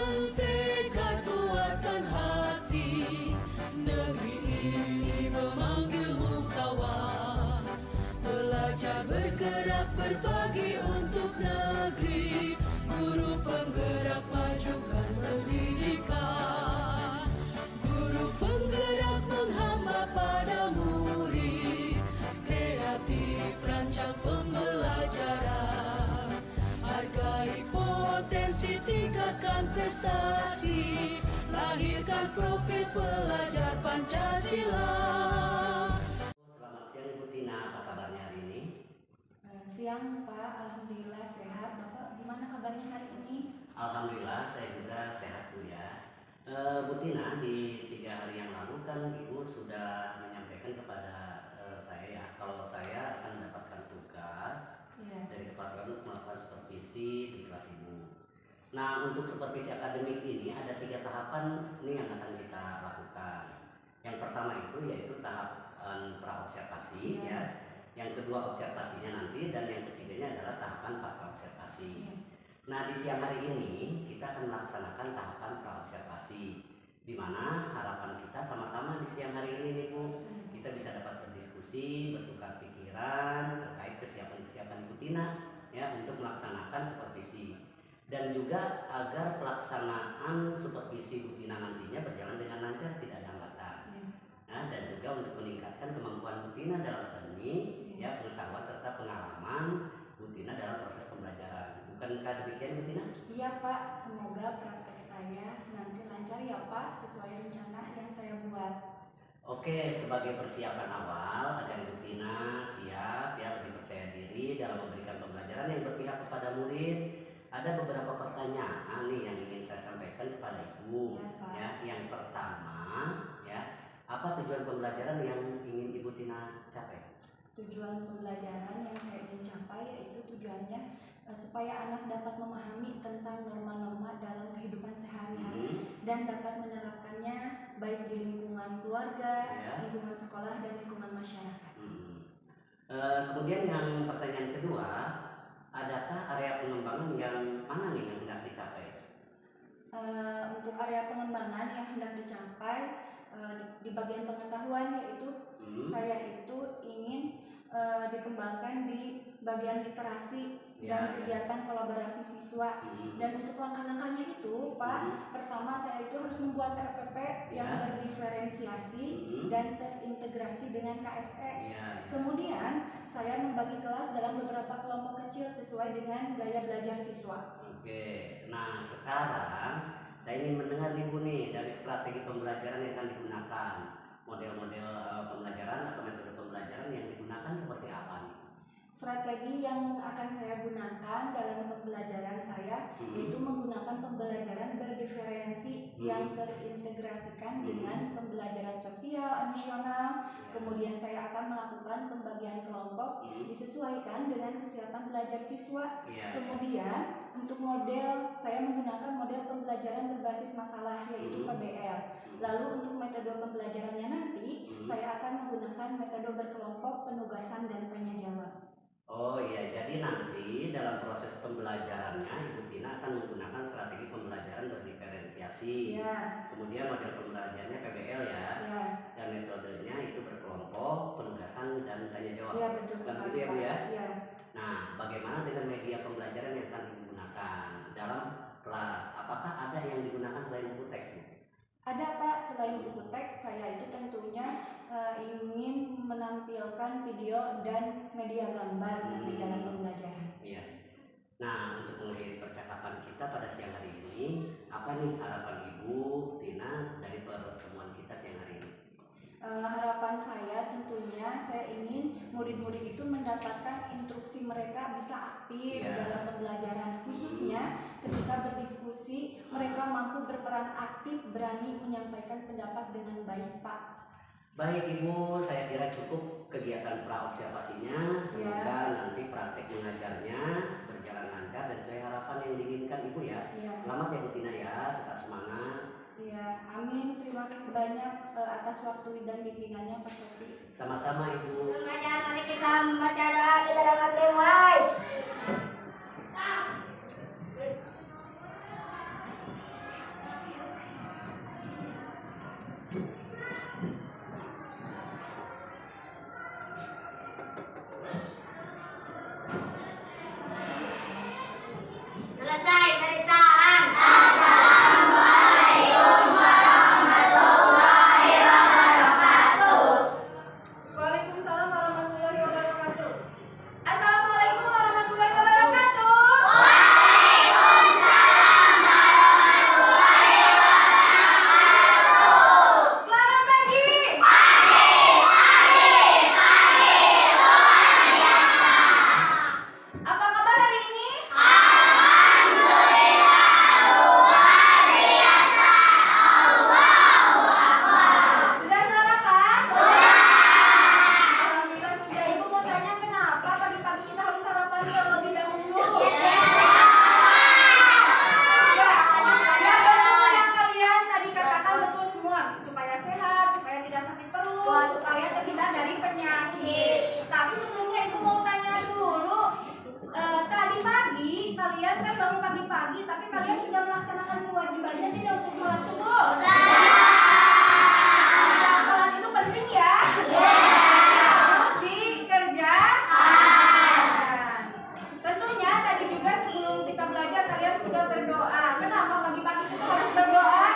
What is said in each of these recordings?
dengan tekad kuatkan hati, negeri ini memanggilmu kawan. Belajar bergerak berbagi untuk negeri, guru penggerak majukan pendidikan. Guru penggerak menghamba pada murid, kreatif rancang pembelajaran. Hargai potensi, tingkatkan prestasi, lahirkan profil pelajar Pancasila. Selamat siang Ibu Tina, apa kabarnya hari ini? Siang Pak, alhamdulillah sehat. Bapak gimana kabarnya hari ini? Alhamdulillah saya juga sehat Bu ya. Bu Tina, di 3 hari yang lalu kan Ibu sudah menyampaikan kepada saya ya, kalau saya akan mendapatkan tugas dari kepala sekolah untuk melakukan supervisi di kelas Ibu. Nah, untuk supervisi akademik ini ada 3 tahapan nih yang akan kita lakukan. Yang pertama itu yaitu tahapan praobservasi ya. Yang kedua observasinya nanti, dan yang ketiganya adalah tahapan pasca observasi. Nah, di siang hari ini kita akan melaksanakan tahapan praobservasi, di mana harapan kita sama-sama di siang hari ini nih Bu, kita bisa dapat berdiskusi, bertukar pikiran terkait kesiapan-kesiapan Ibu Tina ya untuk melaksanakan supervisi, dan juga agar pelaksanaan supervisi Ibu Tina nantinya berjalan dengan lancar, tidak ada hambatan. Nah, dan juga untuk meningkatkan kemampuan Bu Tina dalam akademik, ya, pengetahuan serta pengalaman Bu Tina dalam proses pembelajaran. Bukankah demikian Bu Tina? Iya Pak, semoga praktek saya nanti lancar ya Pak, sesuai rencana yang saya buat. Oke, sebagai persiapan awal agar Bu Tina siap ya, lebih percaya diri dalam memberikan pembelajaran yang berpihak kepada murid, ada beberapa pertanyaan nih yang ingin saya sampaikan kepada Ibu. Ya, yang pertama ya, apa tujuan pembelajaran yang ingin Ibu Tina capai? Tujuan pembelajaran yang saya ingin capai yaitu tujuannya supaya anak dapat memahami tentang norma-norma dalam kehidupan sehari-hari dan dapat menerapkannya baik di lingkungan keluarga, lingkungan sekolah, dan lingkungan masyarakat. Kemudian yang pertanyaan kedua, adakah area pengembangan yang mana nih yang hendak dicapai? Untuk area pengembangan yang hendak dicapai di bagian pengetahuan yaitu saya itu ingin dikembangkan di bagian literasi dan kegiatan kolaborasi siswa. Dan untuk langkah-langkahnya itu Pak, pertama saya itu harus membuat RPP yang berdiferensiasi dan terintegrasi dengan KSE. Kemudian saya membagi kelas dalam beberapa kelompok kecil sesuai dengan gaya belajar siswa. Oke, nah sekarang saya ingin mendengar Ibu nih dari strategi pembelajaran yang akan digunakan, model-model pembelajaran atau metode pembelajaran yang digunakan seperti apa nih? Strategi yang akan saya gunakan dalam pembelajaran saya yaitu menggunakan pembelajaran berdiferensi yang terintegrasikan dengan pembelajaran sosial, emosional. Kemudian saya akan melakukan pembagian kelompok disesuaikan dengan kesiapan belajar siswa. Kemudian untuk model, saya menggunakan model pembelajaran berbasis masalah yaitu PBL. Lalu untuk metode pembelajarannya nanti, saya akan menggunakan metode berkelompok, penugasan, dan tanya jawab. Oh iya, jadi nanti dalam proses pembelajarannya Ibu Tina akan menggunakan strategi pembelajaran berdiferensiasi. Kemudian model pembelajarannya PBL ya. Dan metodenya itu berkelompok, penugasan, dan tanya jawab. Betul sekali, begitu ya Bu ya? Nah, bagaimana dengan media pembelajaran yang akan digunakan dalam kelas? Apakah ada yang digunakan selain buku teks? Ada Pak, selain buku teks, saya itu tentunya ingin menampilkan video dan media gambar di dalam pembelajaran. Iya. Nah, untuk mengakhiri percakapan kita pada siang hari ini, apa nih harapan Ibu Tina dari pertemuan kita siang hari ini? Harapan saya tentunya saya ingin murid-murid itu mendapatkan instruksi mereka bisa aktif dalam pembelajaran, khususnya ketika berdiskusi mereka mampu berperan aktif, berani menyampaikan pendapat dengan baik Pak. Baik Ibu, saya kira cukup kegiatan praobservasinya. Semoga nanti praktek mengajarnya berjalan lancar dan sesuai harapan yang diinginkan Ibu ya. Selamat ya Bu Tina ya, tetap semangat. Amin. Terima kasih banyak atas waktu dan bimbingannya Pak Sofi. Sama-sama Ibu. Mari kita membaca doa, kita dapat dimulai. Selesai dari salam. Waalaikumsalam warahmatullahi wabarakatuh. Assalamualaikum warahmatullahi wabarakatuh. Selamat pagi. Apa kabar hari ini? Sudah sarapan? Alhamdulillah sudah. Ibu mau tanya kenapa pagi-pagi kita harus sarapan terlebih dahulu? Ya, betul yang kalian tadi katakan betul semua. Supaya sehat, supaya tidak sakit perut, supaya terhindar dari penyakit. Tapi sebelumnya ibu mau tanya dulu. Tadi pagi kalian kan baru pagi-pagi, tapi kalian sudah melaksanakan kewajibannya tidak untuk sholat subuh? Sholat itu penting ya? Harus dikerjakan. Tentunya tadi juga sebelum kita belajar kalian sudah berdoa. Kenapa pagi-pagi kita harus berdoa?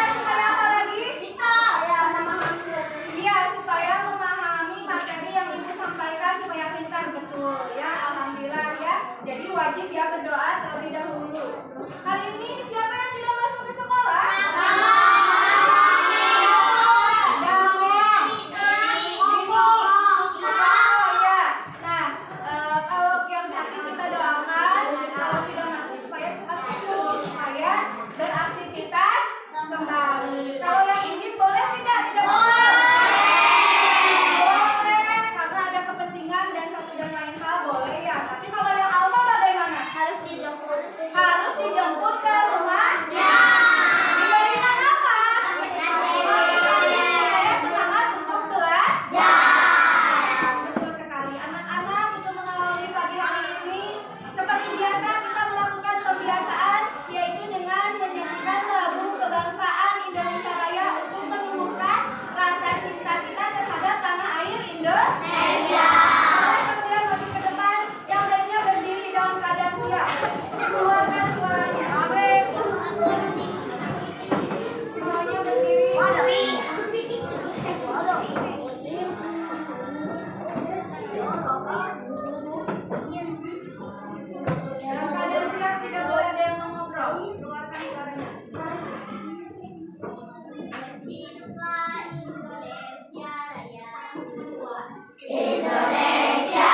Supaya apa lagi? Iya, supaya memahami materi yang ibu sampaikan supaya pintar betul ya. Alhamdulillah ya. Jadi wajib ya berdoa terlebih dahulu. Hari ini siapa yang tidak masuk ke sekolah? Kalau yang sakit kita doakan, kalau tidak masuk supaya cepat sembuh, supaya beraktivitas kembali. Kalau yang izin boleh tidak? Tidak boleh. Boleh, karena ada kepentingan dan satu dan lain hal boleh ya. Tapi kalau yang Alma bagaimana? Harus dijemput. Harus dijemput ke rumahnya. Diberikan apa? Supaya semangat untuk belajar. Betul sekali. Anak-anak untuk mengawali pagi hari ini, seperti biasa kita melakukan pembiasaan, yaitu dengan menyanyikan lagu kebangsaan Indonesia Raya untuk menumbuhkan rasa cinta kita terhadap tanah air Indonesia. Boleh kemudian maju ke depan, yang lainnya berdiri dalam keadaan siap. Keluarkan suaranya. Semuanya berdiri. Dalam keadaan siap, tidak boleh ada yang mengobrol. Keluarkan suaranya. Hiduplah Indonesia Raya. Indonesia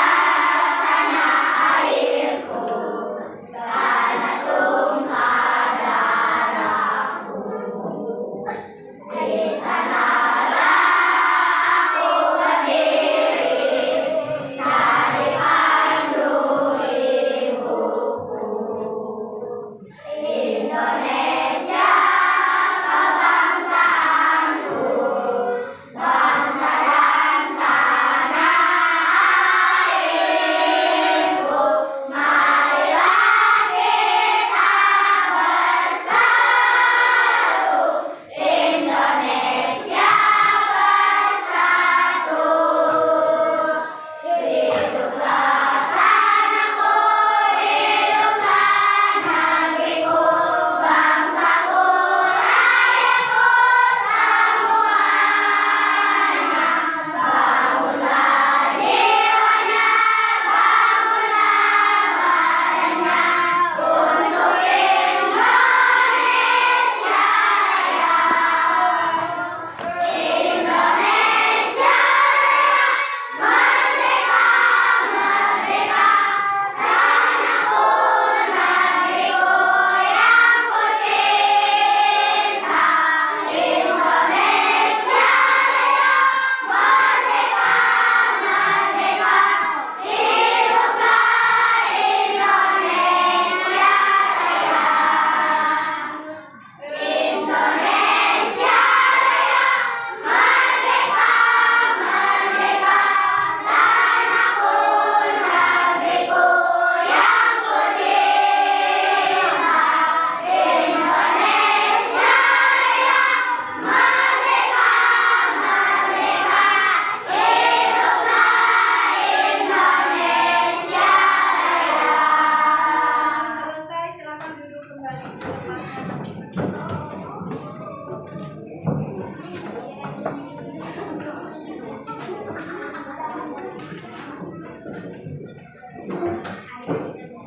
kembali ke tempatnya.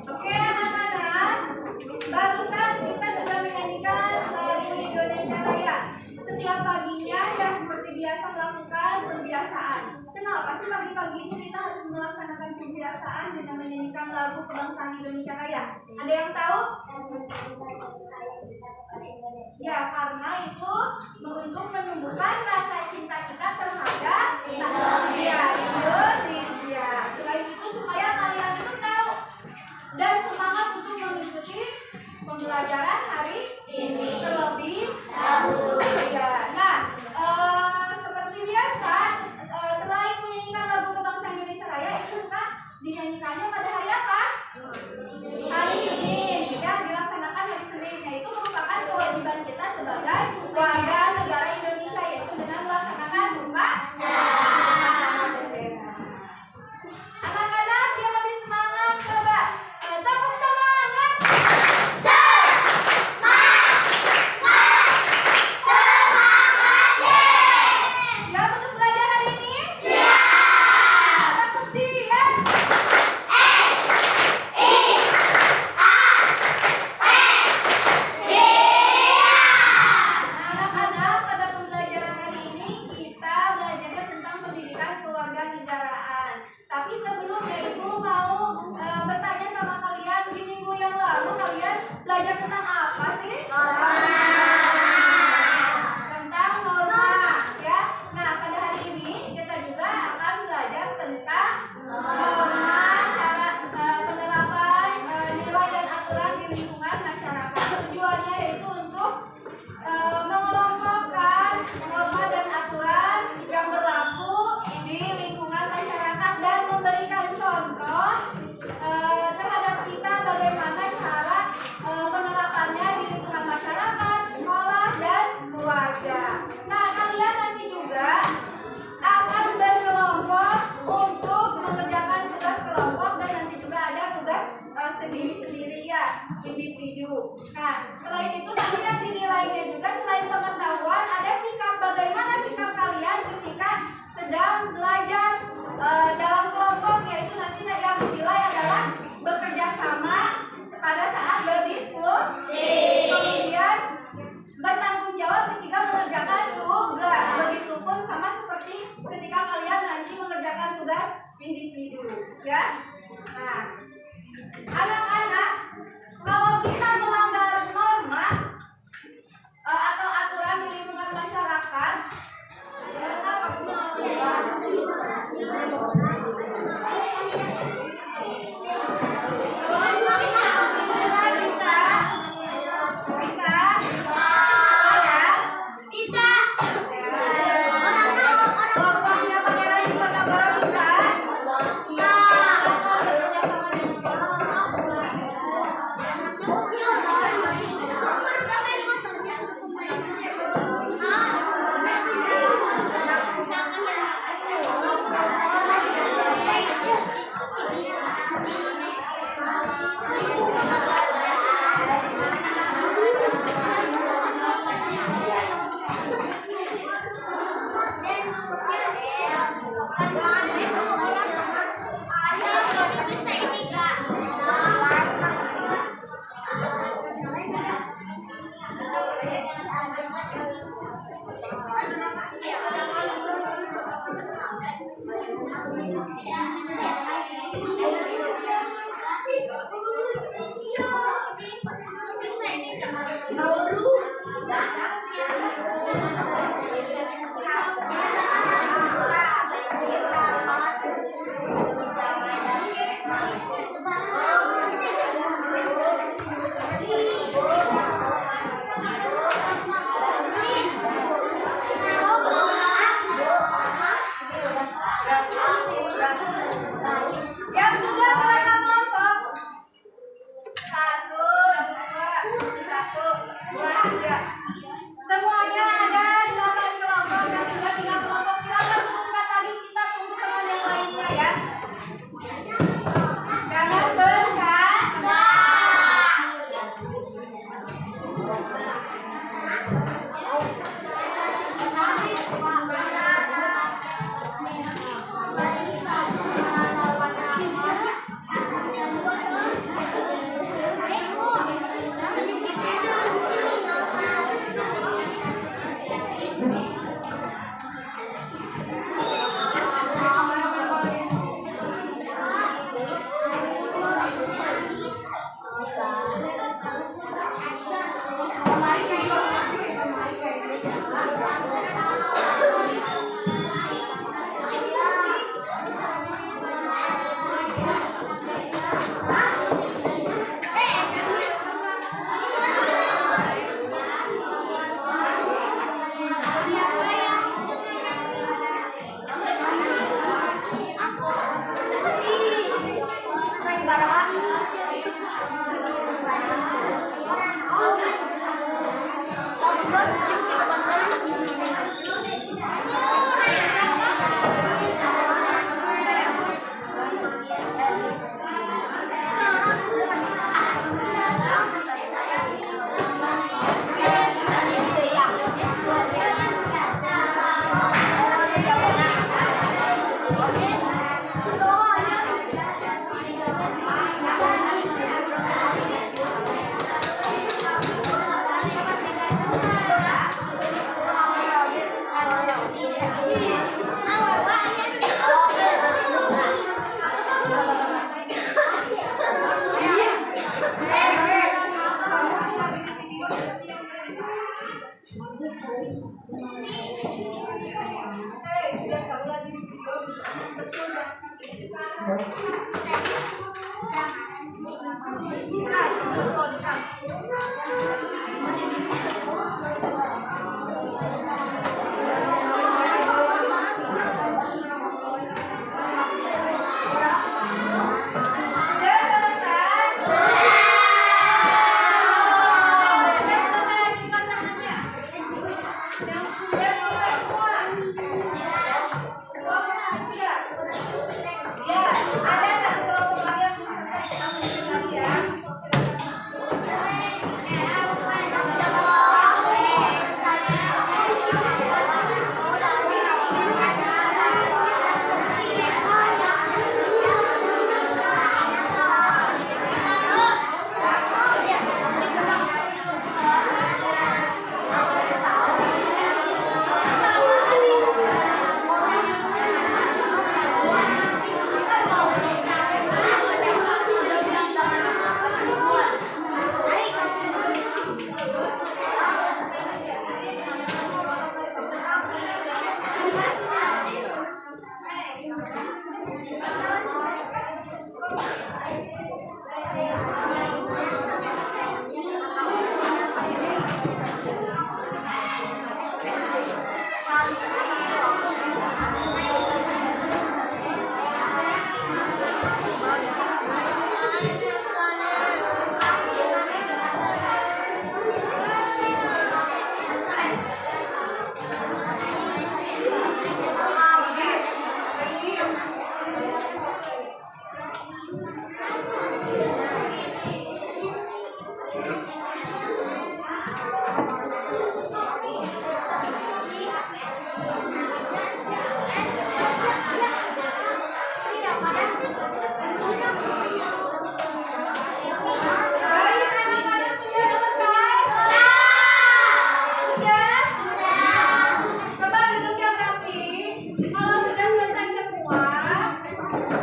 Oke anak-anak, barusan kita sudah menyanyikan lagu Indonesia Raya. Setiap paginya ya seperti biasa melakukan pembiasaan. Kenapa sih pagi-pagi ini kita harus melaksanakan pembiasaan dengan menyanyikan lagu kebangsaan Indonesia Raya? Ada yang tahu? Ya, karena itu untuk menumbuhkan rasa cinta kita terhadap Indonesia. Selain itu supaya kalian itu tahu dan semangat untuk mengikuti pembelajaran hari ini terlebih dahulu. Ya, nah, seperti biasa, selain menyanyikan lagu kebangsaan Indonesia Raya itu juga dinyanyikannya pada hari apa? Hari Senin. Ya, dilaksanakan hari Senin. Yaitu merupakan kewajiban kita sebagai warga negara Indonesia, yaitu dengan melaksanakan upacara bendera. Anak-anak biar lebih semangat, coba tepuk semangat. Siap untuk belajar hari ini? Siap. Tepuk siap. Anak-anak, pada pembelajaran hari ini kita belajarnya tentang pendidikan kewarganegaraan. Tapi sebelumnya Ibu mau bertanya sama kalian, di minggu yang lalu kalian belajar tentang apa sih? Tentang norma, ya. Nah, pada hari ini kita juga akan belajar tentang norma, cara penerapan nilai dan aturan di lingkungan masyarakat. Tujuannya yaitu untuk mengelompokkan norma dan aturan yang berlaku di lingkungan masyarakat dan memberikan contoh terhadap kita bagaimana cara penerapannya di lingkungan masyarakat, sekolah, dan keluarga. Nah, kalian nanti juga akan berkelompok untuk mengerjakan tugas kelompok dan nanti juga ada tugas sendiri-sendiri ya, individu. Nah, selain itu nanti yang dinilainya juga selain pengetahuan ada sikap, bagaimana sikap kalian ketika sedang belajar dalam kelompok, yaitu nanti yang dinilai adalah bekerja sama pada saat berdiskusi, kemudian bertanggung jawab ketika mengerjakan tugas. Begitupun sama seperti ketika kalian nanti mengerjakan tugas individu, ya. Nah, anak-anak, kalau kita melanggar norma atau aturan di lingkungan masyarakat, kelompoknya Pangeran Diponegoro bisa? Yang sudah mereka kelompok 1, 2, 3. Semuanya ada 8 kelompok dan sudah 3 kelompok. Silakan buka lagi, kita tunggu teman yang lainnya ya. Jangan bercanda.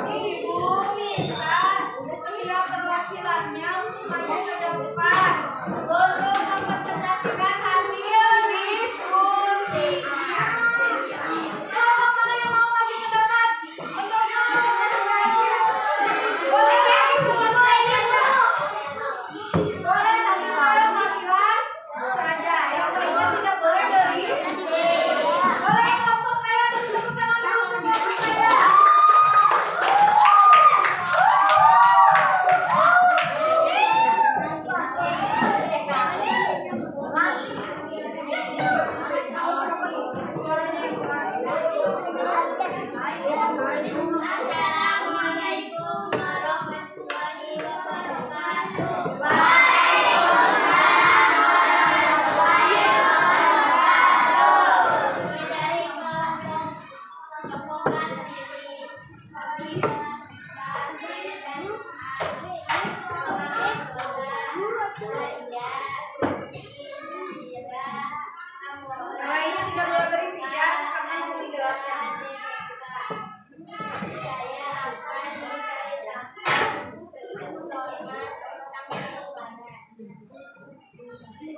Ibu minta setiap perwakilannya untuk maju ke depan.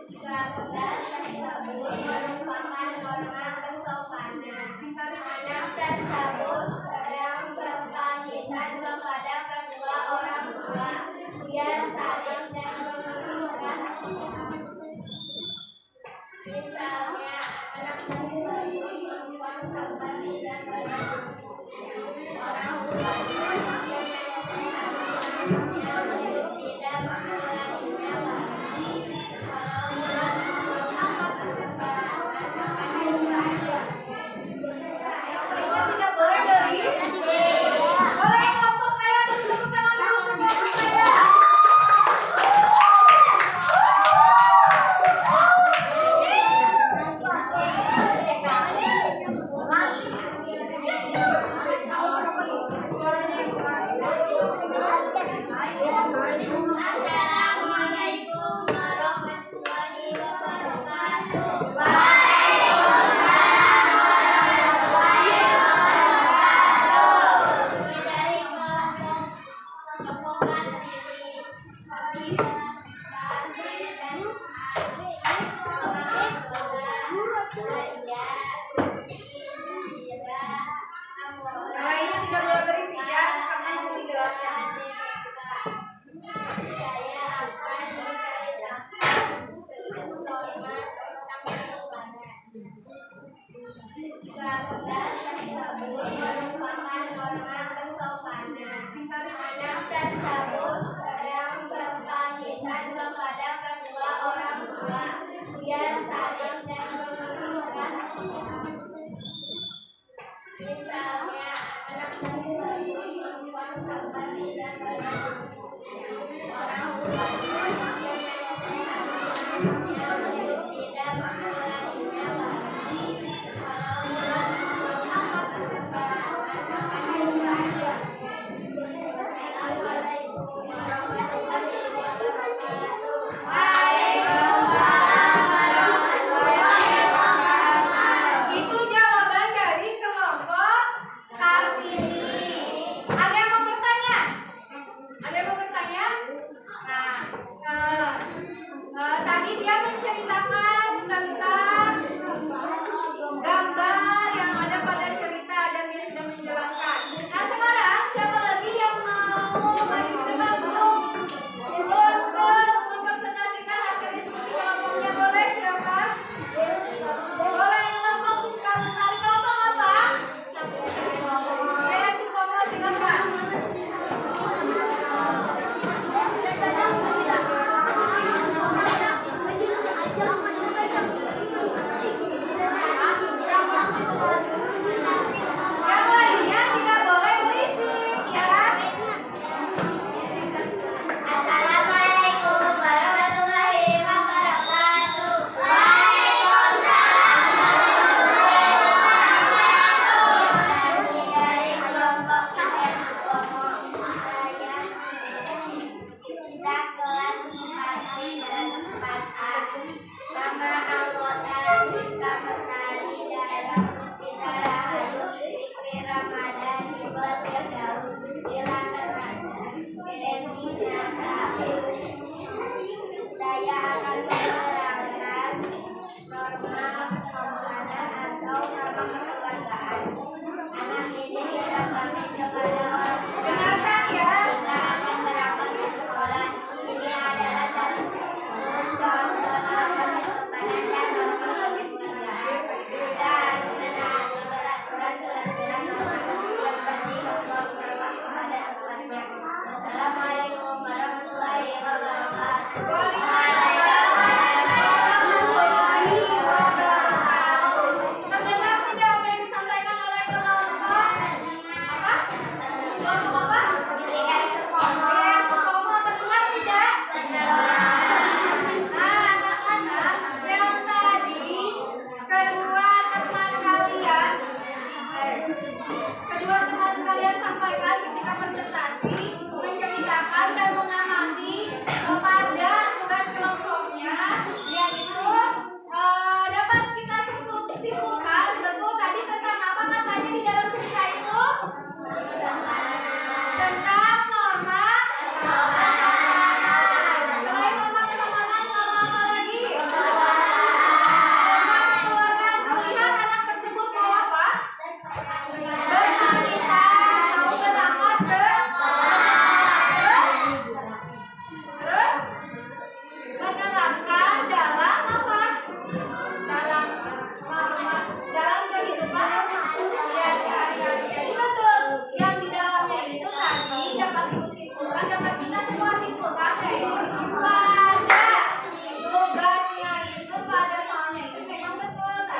Gambar tersebut merupakan norma kesopanan. Anak tersebut sedang berpamitan kepada kedua orang tua. Dia saling dan mengucapkan. Misalnya, anak tersebut mengkonsumsi tidak pernah orang tuanya yang mencuci dan mengulanginya lagi. Tidak boleh beli. Boleh kelompok kaya atau tepuk tangan dulu untuk kelompok kaya. Assalamualaikum warahmatullahi wabarakatuh. Dari kelas kelompok diri seperti Nah, ini tidak boleh berisik ya, karena mau dijelaskan. Saya akan menceritakan norma tentang kesopanan. Gambar tersebut merupakan norma kesopanan. Anak tersebut sedang berpamitan kepada kedua orang tua. Dia saling dan mengucapkan. Misalnya, anak tersebut mengkonsumsi tidak pernah orang tuanya yang mencuci dan mengulanginya lagi. Assalamualaikum warahmatullahi wabarakatuh. Itu jawaban dari kelompok Kartini. Ada yang mau bertanya? Ada yang mau bertanya? Nah, tadi dia menceritakan tentang gambar yang ada pada cerita dan dia sudah menjelaskan. Nah, sekarang siapa lagi yang mau maju ke panggung untuk mempresentasikan hasil diskusi kelompoknya? Boleh siapa? Boleh kelompok Siska Mentari. Kelompok apa? Si Pomo, silakan.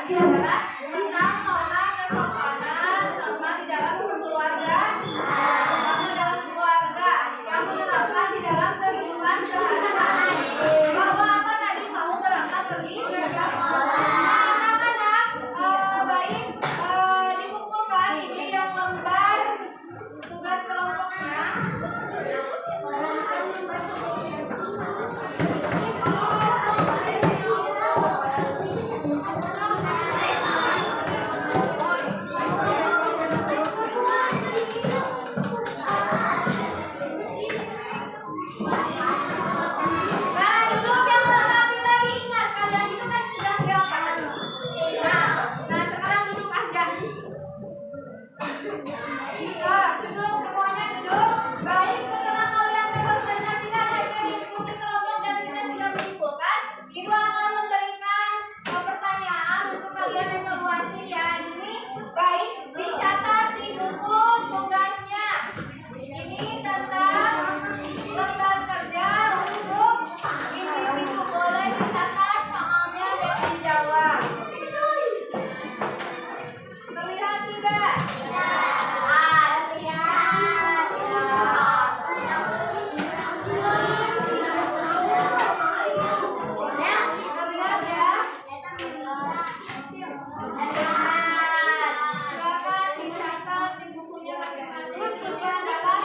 tadi adalah tentang norma kesopanan, norma di dalam keluarga, norma dalam keluarga yang menerapkan di dalam kehidupan sehari-hari. Bahwa apa tadi mau berangkat pergi ke sekolah. Anak-anak baik dikumpulkan ini yang lembar tugas kelompoknya. Nah, duduk yang rapi lagi. Ingat, kalian itu kan sudah siapa? Nah, sekarang duduk aja. Duduk semuanya, duduk. Baik, setelah kalian mempresentasikan hasil diskusi kelompok dan kita sudah menyimpulkan, Ibu akan memberikan pertanyaan untuk kalian evaluasi ya. Ini baik dicatat di buku tugasnya. Ini tentang lembar kerja untuk individu, boleh dicatat soalnya dan dijawab. Terlihat tidak? Terlihat ya? Silakan dicatat di bukunya masing-masing. Ini adalah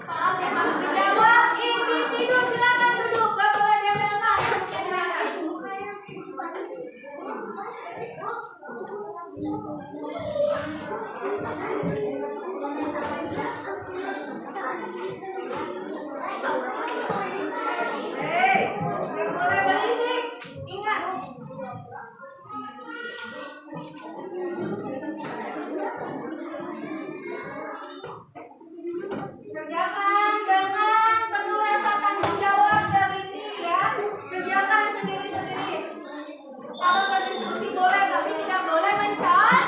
soal yang harus dijawab. Individu silakan duduk. Gak boleh diambil tangan. Hei, gak boleh berisik. Ingat. Kerjakan dengan penuh rasa tanggung jawab teliti ya. Kerjakan sendiri-sendiri. Kalau berdiskusi boleh, tapi tidak boleh mencontoh.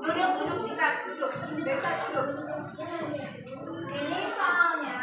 Duduk di kelas, duduk. Besok duduk. Ini soalnya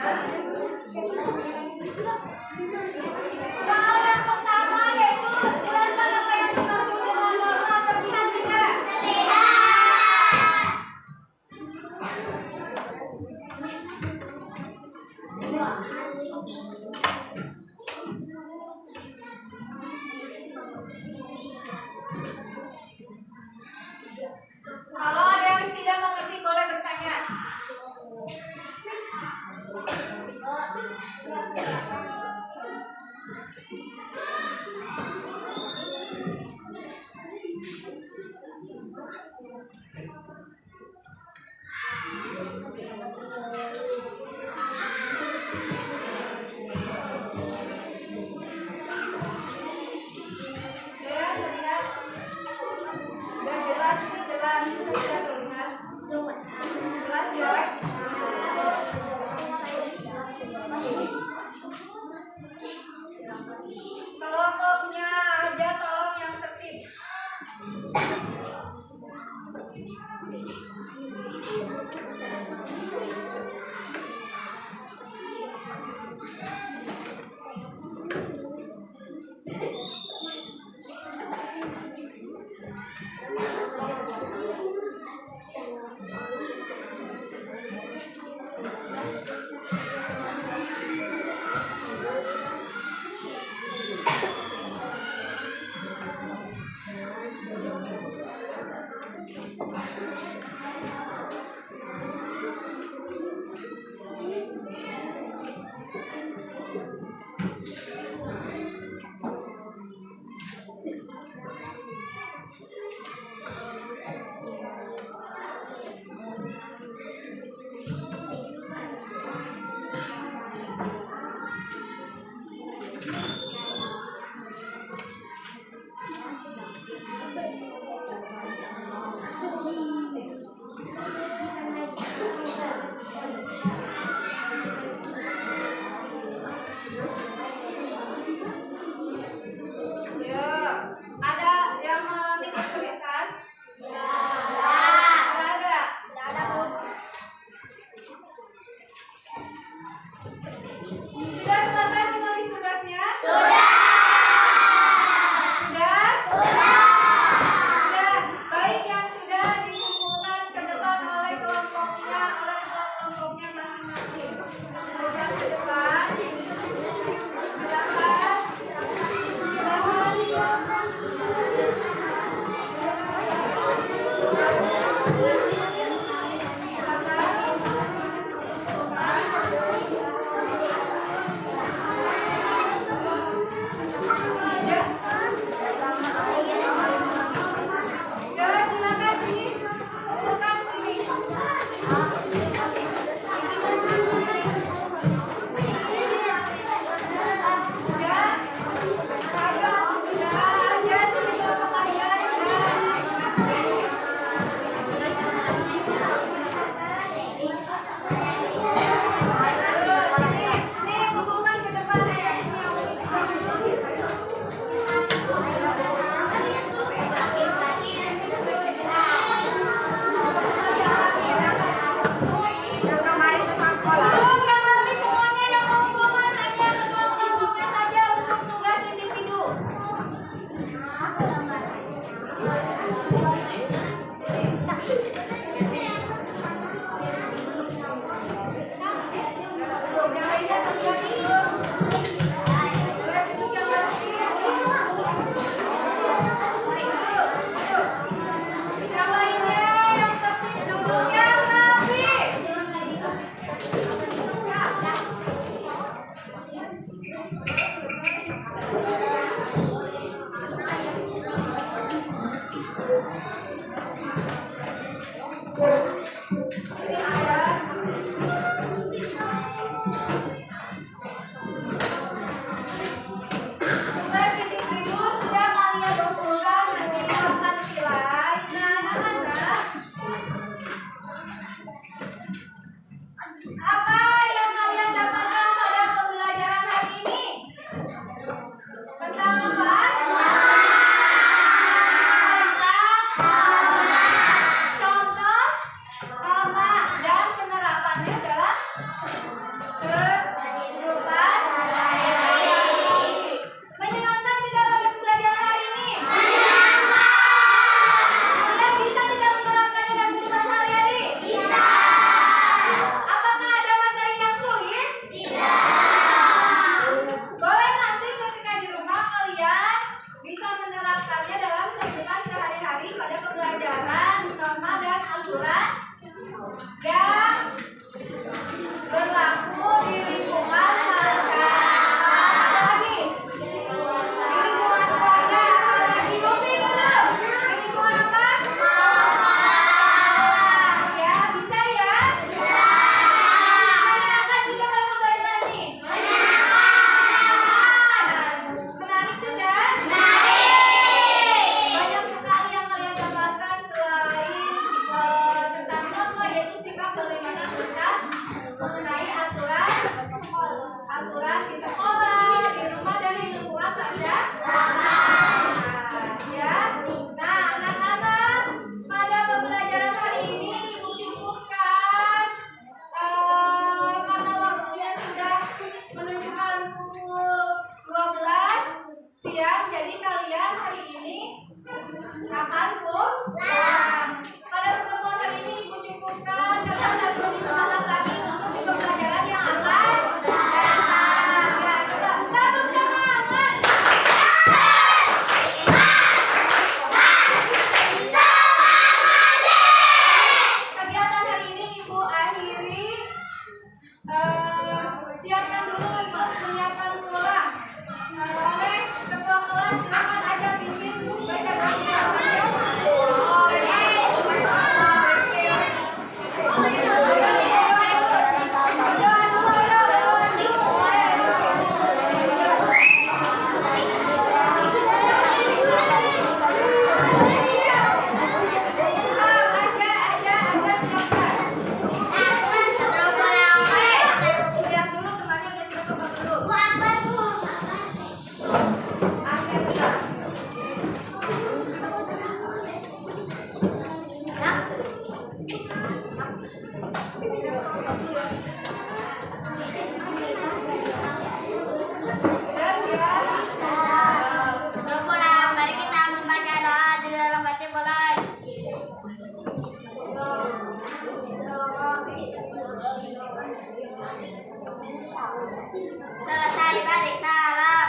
Selesai balik salam.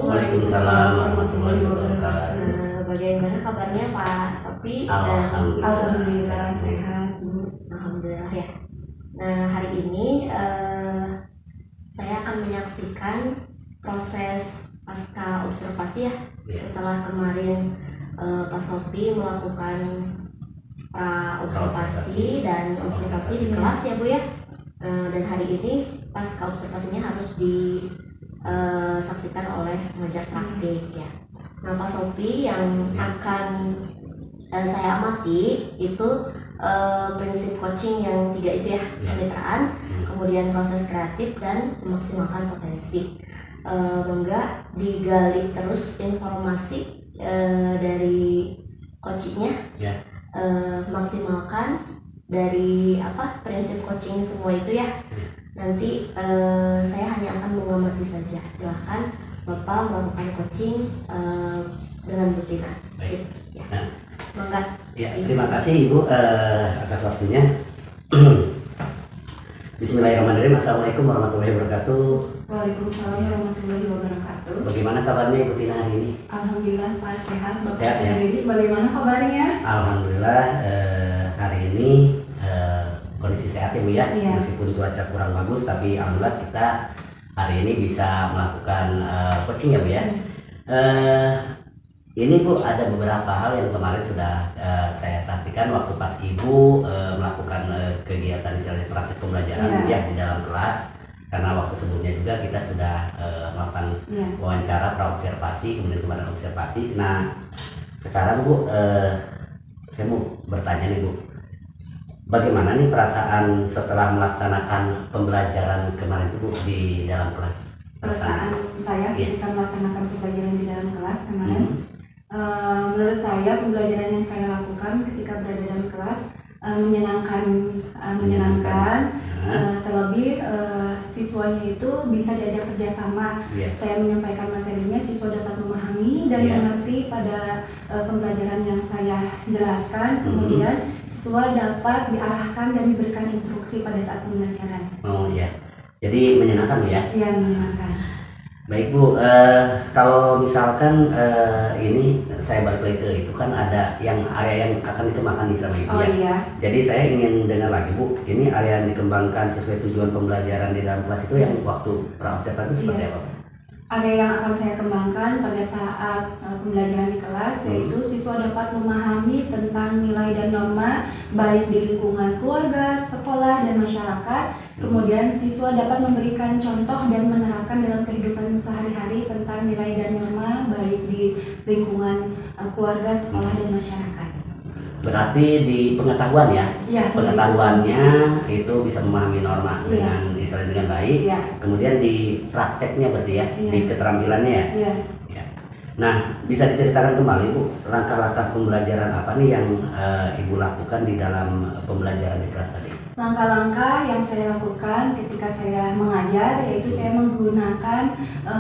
Waalaikumsalam warahmatullahi wabarakatuh. Bagaimana kabarnya Pak Sopi? Alhamdulillah. sehat Bu. Alhamdulillah ya. Nah hari ini saya akan menyaksikan proses pasca observasi ya. Setelah kemarin Pak Sopi melakukan observasi dan observasi di kelas ya Bu ya. Dan hari ini pasca observasinya harus disaksikan oleh pengajar praktik ya. Nah Pak Sopi yang akan saya amati itu prinsip coaching yang 3 itu ya, kemitraan, kemudian proses kreatif dan memaksimalkan potensi. Mongga digali terus informasi dari coachingnya, maksimalkan dari prinsip coaching semua itu ya. Nanti saya hanya akan mengamati saja. Silahkan Bapak melakukan coaching dengan Bu Tina. Baik. Ya. Mongga. Ya, terima kasih Ibu atas waktunya. Bismillahirrahmanirrahim. Assalamualaikum warahmatullahi wabarakatuh. Waalaikumsalam warahmatullahi wabarakatuh. Bagaimana kabarnya Ibu Tina hari ini? Alhamdulillah Pak sehat. Bapak Sehat, ya? sendiri bagaimana kabarnya? Alhamdulillah hari ini kondisi sehat ya Bu ya. Iya. Meskipun cuaca kurang bagus tapi alhamdulillah kita hari ini bisa melakukan coaching ya Bu ya. Ini Bu ada beberapa hal yang kemarin sudah saya saksikan waktu pas Ibu melakukan kegiatan misalnya praktik pembelajaran ya di dalam kelas. Karena waktu sebelumnya juga kita sudah melakukan wawancara praobservasi kemudian kemarin observasi. Nah sekarang Bu saya mau bertanya nih Bu, bagaimana nih perasaan setelah melaksanakan pembelajaran kemarin itu Bu di dalam kelas? Perasaan saya ketika melaksanakan pembelajaran di dalam kelas kemarin, menurut saya pembelajaran yang saya lakukan ketika berada dalam kelas menyenangkan. Terlebih siswanya itu bisa diajak kerjasama. Saya menyampaikan materinya, siswa dapat memahami dan mengerti pada pembelajaran yang saya jelaskan. Kemudian siswa dapat diarahkan dan diberikan instruksi pada saat pembelajaran. Oh iya, jadi menyenangkan Bu ya? Iya, menyenangkan. Baik Bu, kalau misalkan ini saya balik lagi ke itu kan ada yang area yang akan dikembangkan di sama Ibu ya. Iya. Jadi saya ingin dengar lagi Bu, ini area yang dikembangkan sesuai tujuan pembelajaran di dalam kelas itu yang waktu praobservasi itu seperti apa? Area yang akan saya kembangkan pada saat pembelajaran di kelas yaitu siswa dapat memahami tentang nilai dan norma baik di lingkungan keluarga, sekolah, dan masyarakat. Kemudian siswa dapat memberikan contoh dan menerapkan dalam kehidupan sehari-hari tentang nilai dan norma baik di lingkungan keluarga, sekolah, dan masyarakat. Berarti di pengetahuan ya? Iya. Pengetahuannya itu bisa memahami norma dengan istilahnya dengan baik. Iya. Kemudian di prakteknya berarti ya, di keterampilannya ya. Iya. Nah, bisa diceritakan kembali Bu, langkah-langkah pembelajaran apa nih yang Ibu lakukan di dalam pembelajaran di kelas tadi? Langkah-langkah yang saya lakukan ketika saya mengajar yaitu saya menggunakan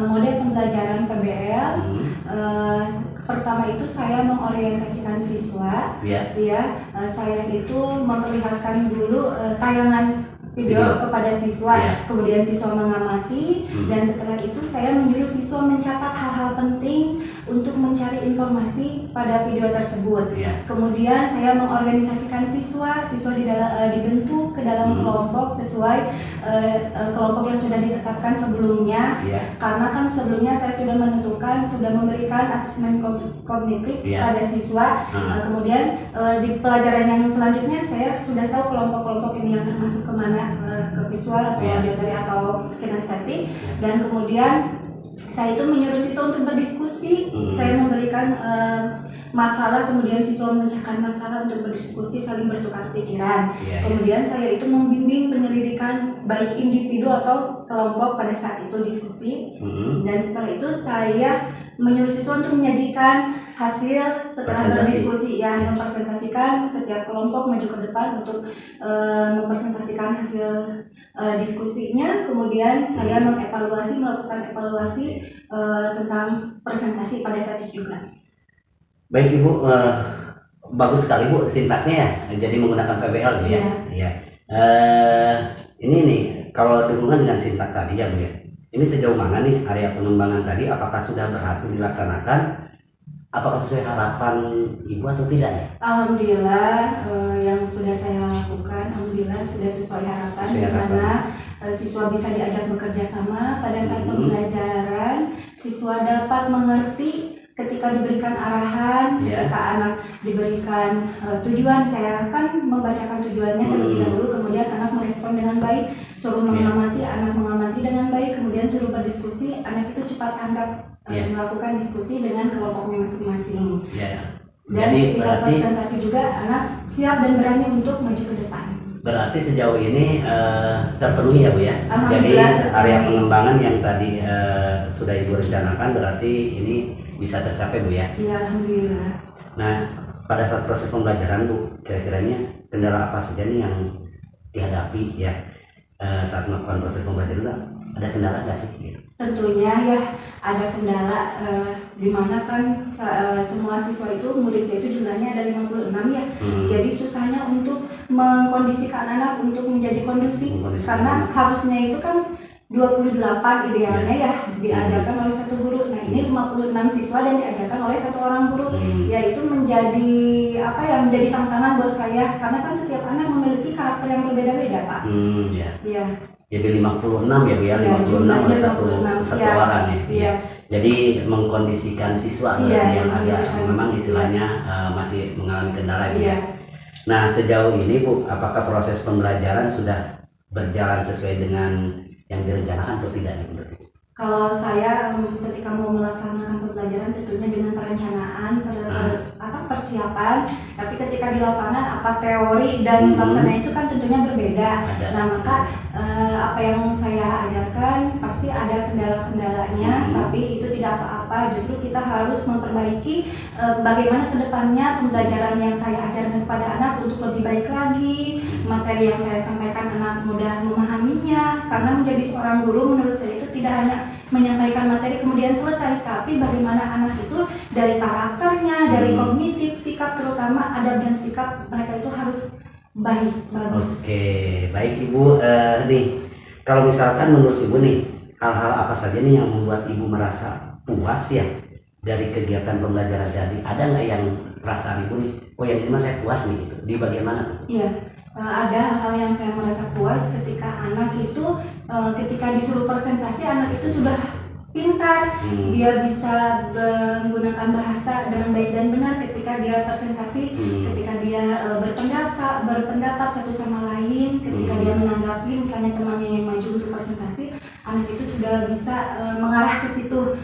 model pembelajaran PBL. Pertama itu saya mengorientasikan siswa. Saya itu memperlihatkan dulu tayangan video kepada siswa, kemudian siswa mengamati, dan setelah itu saya menyuruh siswa mencatat hal-hal penting untuk mencari informasi pada video tersebut. Kemudian saya mengorganisasikan siswa dibentuk ke dalam kelompok sesuai kelompok yang sudah ditetapkan sebelumnya. Karena kan sebelumnya saya sudah memberikan asesmen kognitif pada siswa. Kemudian di pelajaran yang selanjutnya saya sudah tahu kelompok-kelompok ini yang termasuk kemana, ke visual atau auditory atau kinestetik, dan kemudian saya itu menyuruh siswa untuk berdiskusi. Saya memberikan masalah, kemudian siswa memecahkan masalah untuk berdiskusi, saling bertukar pikiran. Kemudian saya itu membimbing penyelidikan baik individu atau kelompok pada saat itu diskusi. Dan setelah itu saya menyuruh siswa untuk menyajikan hasil setelah berdiskusi, mempresentasikan setiap kelompok maju ke depan untuk mempresentasikan hasil diskusinya. Kemudian saya melakukan evaluasi tentang presentasi pada saat itu juga. Baik Ibu, bagus sekali Bu sintaksnya ya. Jadi menggunakan PBL Bu ya. Iya. Ini nih kalau dihubungkan dengan sintaks tadi ya Bu ya. Ini sejauh mana nih area pengembangan tadi, apakah sudah berhasil dilaksanakan? Apakah sesuai harapan Ibu atau tidak ya? Alhamdulillah yang sudah saya lakukan, alhamdulillah sudah sesuai harapan, di mana siswa bisa diajak bekerja sama pada saat pembelajaran, siswa dapat mengerti ketika diberikan arahan, ketika anak diberikan tujuan. Saya kan membacakan tujuannya terlebih dahulu, kemudian anak merespon dengan baik, suruh mengamati, anak mengamati dengan baik, kemudian suruh berdiskusi, anak itu cepat tanggap melakukan diskusi dengan kelompoknya masing-masing. Dan Jadi ketika berarti presentasi juga anak siap dan berani untuk maju ke depan. berarti sejauh ini terpenuhi ya Bu ya. Jadi Alhamdulillah, area pengembangan yang tadi sudah Ibu rencanakan berarti ini bisa tercapai Bu ya. Iya, alhamdulillah. Nah, pada saat proses pembelajaran Bu, kira-kiranya kendala apa saja nih yang dihadapi ya saat melakukan proses pembelajaran? Ada kendala nggak sih? Gitu. Tentunya ya ada kendala di mana kan semua siswa itu, murid saya itu jumlahnya ada 56 ya. Jadi susahnya untuk mengkondisikan anak untuk menjadi kondusif karena harusnya itu kan 28 idealnya ya diajarkan oleh satu guru. Nah, ini 56 siswa dan diajarkan oleh satu orang guru. Ya itu menjadi apa ya, menjadi tantangan buat saya karena kan setiap anak memiliki karakter yang berbeda-beda, Pak. Iya. Jadi 56 ya Bu ya, 56 oleh satu orang ya. Jadi mengkondisikan siswa yang agak memang istilahnya masih mengalami kendala ya. Nah, sejauh ini Bu, apakah proses pembelajaran sudah berjalan sesuai dengan yang direncanakan atau tidak nih Bu? Kalau saya ketika mau melaksanakan pembelajaran tentunya dengan perencanaan, persiapan, tapi ketika di lapangan apa teori dan pelaksanaan itu kan tentunya berbeda. Nah, maka apa yang saya ajarkan pasti ada kendala-kendalanya, tapi itu tidak apa-apa. Justru kita harus memperbaiki bagaimana kedepannya pembelajaran yang saya ajarkan kepada anak untuk lebih baik lagi. Materi yang saya sampaikan anak mudah memahaminya, karena menjadi seorang guru menurut saya itu tidak hanya menyampaikan materi kemudian selesai, tapi bagaimana anak itu dari karakternya, dari kognitif, sikap, terutama adab dan sikap mereka itu harus bagus. Oke, baik Ibu. Nih, kalau misalkan menurut Ibu nih, hal-hal apa saja nih yang membuat Ibu merasa puas ya dari kegiatan pembelajaran tadi? Ada nggak yang perasaan Ibu nih, oh yang ini mah saya puas nih gitu, di bagian mana? Iya, ada hal yang saya merasa puas ketika anak itu ketika disuruh presentasi, anak itu sudah pintar, dia bisa menggunakan bahasa dengan baik dan benar ketika dia presentasi, ketika dia berpendapat satu sama lain, ketika dia menanggapi misalnya temannya yang maju untuk presentasi, anak itu sudah bisa mengarah ke situ,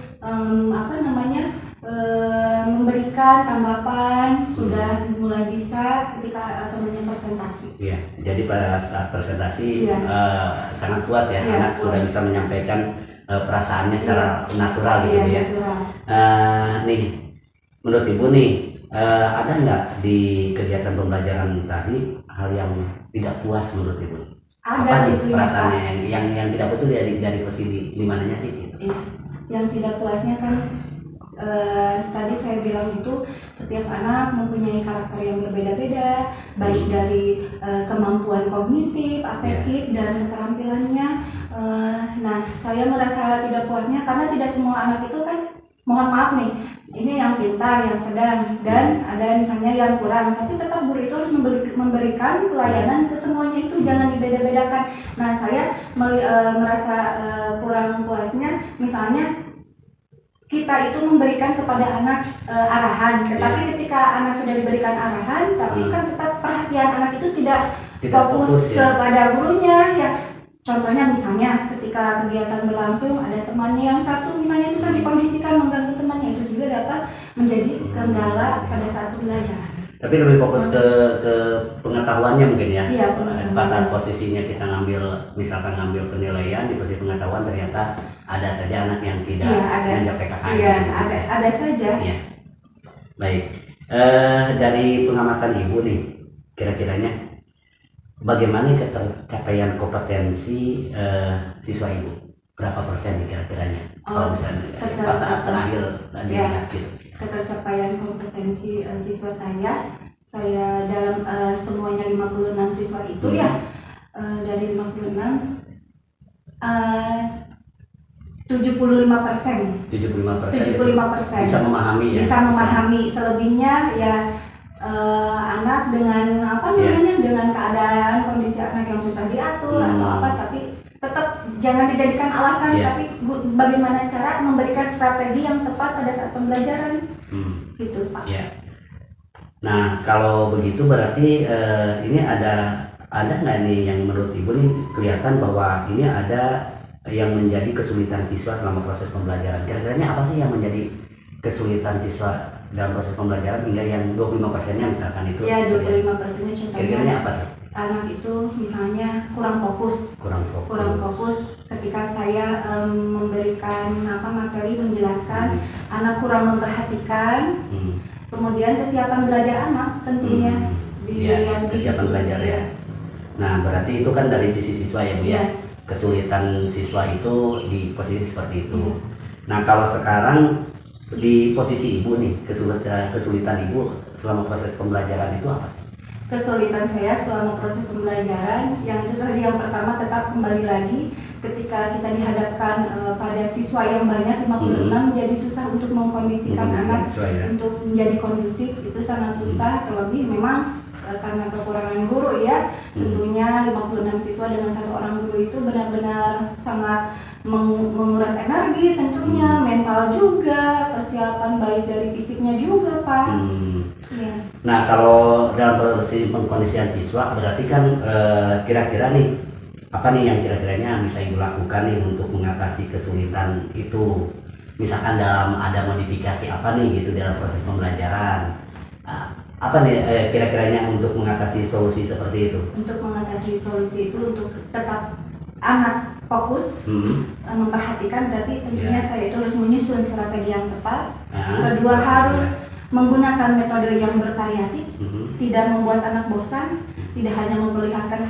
memberikan tanggapan, sudah mulai bisa ketika temannya presentasi. Iya, jadi pada saat presentasi sangat puas ya, anak sudah bisa menyampaikan perasaannya secara natural gitu ya. Nih, menurut Ibu nih, ada nggak di kegiatan pembelajaran tadi hal yang tidak puas menurut Ibu? Ada apa nih gitu perasaannya yang tidak puas dari posisi di mananya sih? Gitu? Yang tidak puasnya kan tadi saya bilang itu setiap anak mempunyai karakter yang berbeda-beda, baik dari kemampuan kognitif, afektif, dan keterampilannya. Nah, saya merasa tidak puasnya karena tidak semua anak itu kan, mohon maaf nih, ini yang pintar, yang sedang, dan ada misalnya yang kurang, tapi tetap guru itu harus memberikan pelayanan ke semuanya, itu jangan dibeda-bedakan. Nah, saya merasa kurang puasnya misalnya kita itu memberikan kepada anak arahan, tetapi ketika anak sudah diberikan arahan, tapi kan tetap perhatian anak itu tidak fokus kepada gurunya ya. Contohnya misalnya ketika kegiatan berlangsung ada temannya yang satu misalnya susah dikondisikan mengganggu temannya, itu juga dapat menjadi kendala pada saat pembelajaran. Tapi lebih fokus ke pengetahuannya mungkin ya. Iya, pas saat posisinya kita misalkan ngambil penilaian di posisi pengetahuan, ternyata ada saja anak yang tidak mencapai KKM. Iya, ada saja. Iya. Baik. Dari pengamatan Ibu nih, kira-kiranya bagaimana ketercapaian kompetensi siswa Ibu? Berapa persen nih kira-kiranya? Kalau misalnya pas saat terakhir tadi gitu. Ketercapaian kompetensi siswa saya saya dalam semuanya 56 siswa itu ya, dari 56 75%. 75% bisa memahami ya. Bisa memahami. Selebihnya ya anak dengan apa namanya, dengan keadaan kondisi anak yang susah diatur atau apa, tapi tetap jangan dijadikan alasan, tapi bagaimana cara memberikan strategi yang tepat pada saat pembelajaran. Gitu Pak. Nah kalau begitu berarti ini ada nggak nih yang menurut Ibu nih kelihatan bahwa ini ada yang menjadi kesulitan siswa selama proses pembelajaran? Kira-kiranya apa sih yang menjadi kesulitan siswa dalam proses pembelajaran hingga yang 25%-nya misalkan itu? Ya 25%-nya contohnya. Kira-kiranya apa tuh? Anak itu misalnya kurang fokus ketika saya memberikan materi, menjelaskan, anak kurang memperhatikan, kemudian kesiapan belajar anak tentunya kesiapan belajar ya. Nah berarti itu kan dari sisi siswa ya Bu ya, kesulitan siswa itu di posisi seperti itu. Nah kalau sekarang di posisi Ibu nih, kesulitan Ibu selama proses pembelajaran itu apa sih? Kesulitan saya selama proses pembelajaran yang itu tadi, yang pertama tetap kembali lagi ketika kita dihadapkan pada siswa yang banyak 56 jadi susah untuk mengkondisikan anak untuk menjadi kondusif, itu sangat susah. Terlebih memang karena kekurangan guru ya, tentunya 56 siswa dengan 1 orang guru itu benar-benar sangat menguras energi, tentunya mental juga, persiapan baik dari fisiknya juga Pak. Nah kalau dalam proses pengkondisian siswa berarti kan kira-kira nih apa nih yang kira-kiranya bisa Ibu lakukan nih untuk mengatasi kesulitan itu, misalkan dalam ada modifikasi apa nih gitu dalam proses pembelajaran, apa nih kira-kiranya untuk mengatasi solusi seperti itu? Untuk mengatasi solusi itu untuk tetap anak fokus, memperhatikan, berarti tentunya saya itu harus menyusun strategi yang tepat. Kedua harus menggunakan metode yang bervariatif, tidak membuat anak bosan, tidak hanya memperlihatkan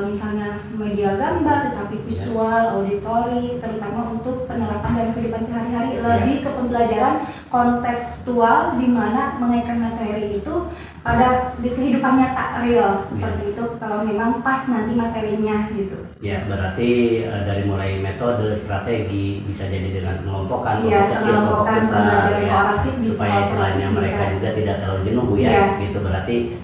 misalnya media gambar, tetapi visual, auditori, terutama untuk penerapan dalam kehidupan sehari-hari, lebih ke pembelajaran kontekstual di mana mengaitkan materi itu pada di kehidupan nyata real seperti itu, kalau memang pas nanti materinya gitu. Ya berarti dari mulai metode, strategi, bisa jadi dengan pengelompokan, kelompok besar ya, supaya istilahnya mereka juga tidak terlalu jenuh Bu ya. Gitu berarti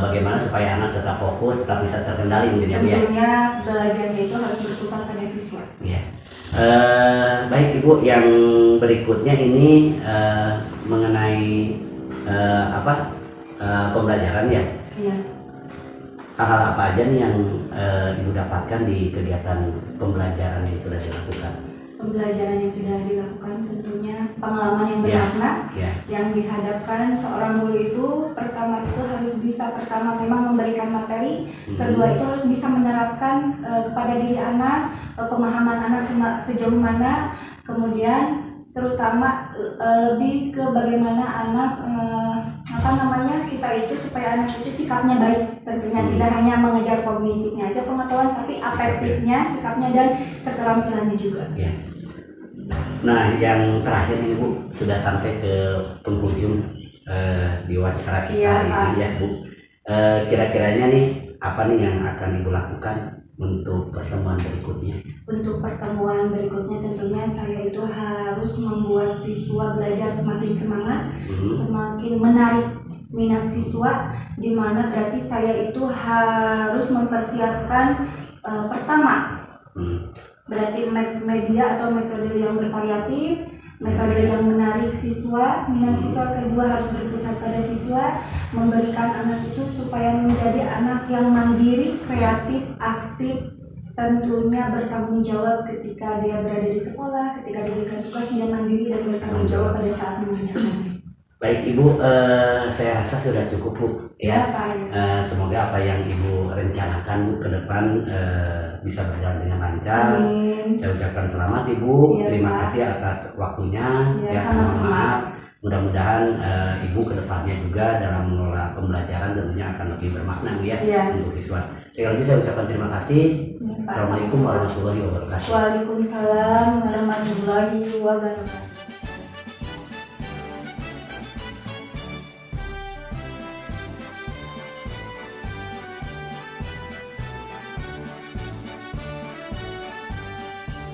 bagaimana supaya anak tetap fokus, tetap bisa terkendali mungkin ya Bu ya. Tentunya belajarnya itu harus berpusat pada siswa. Ya. Baik Ibu, yang berikutnya ini mengenai pembelajaran ya. Hal-hal apa aja nih yang Ibu dapatkan di kegiatan pembelajaran yang sudah dilakukan? Pembelajaran yang sudah dilakukan tentunya pengalaman yang bermakna, yang dihadapkan seorang guru itu pertama itu harus bisa memang memberikan materi, kedua itu harus bisa menerapkan kepada diri anak, pemahaman anak sejauh mana, kemudian terutama lebih ke bagaimana anak kita itu supaya anak itu sikapnya baik, tentunya tidak hanya mengejar kognitifnya aja pengetahuan, tapi afektifnya, sikapnya dan keterampilannya juga. Nah yang terakhir ini Bu, sudah sampai ke penghujung di wawancara kita hari ini ya Bu. Kira-kiranya nih apa nih yang akan Ibu lakukan untuk pertemuan berikutnya? Untuk pertemuan berikutnya tentunya saya itu harus membuat siswa belajar semakin semangat, semakin menarik minat siswa, di mana berarti saya itu harus mempersiapkan pertama berarti media atau metode yang bervariatif, metode yang menarik siswa, minat siswa. Kedua harus berpusat pada siswa, memberikan anak itu supaya menjadi anak yang mandiri, kreatif, aktif, tentunya bertanggung jawab ketika dia berada di sekolah, ketika diberikan tugas dia mandiri dan bertanggung jawab pada saat mengerjakannya. Baik Ibu, saya rasa sudah cukup Bu ya. Semoga apa yang Ibu rencanakan Bu ke depan bisa berjalan dengan lancar. Saya ucapkan selamat Ibu, terima kasih atas waktunya. Mohon maaf, mudah-mudahan Ibu ke depannya juga dalam mengelola pembelajaran tentunya akan lebih bermakna Bu ya untuk siswa. Sekali lagi saya ucapkan terima kasih. Assalamualaikum warahmatullahi wabarakatuh. Waalaikumsalam warahmatullahi wabarakatuh.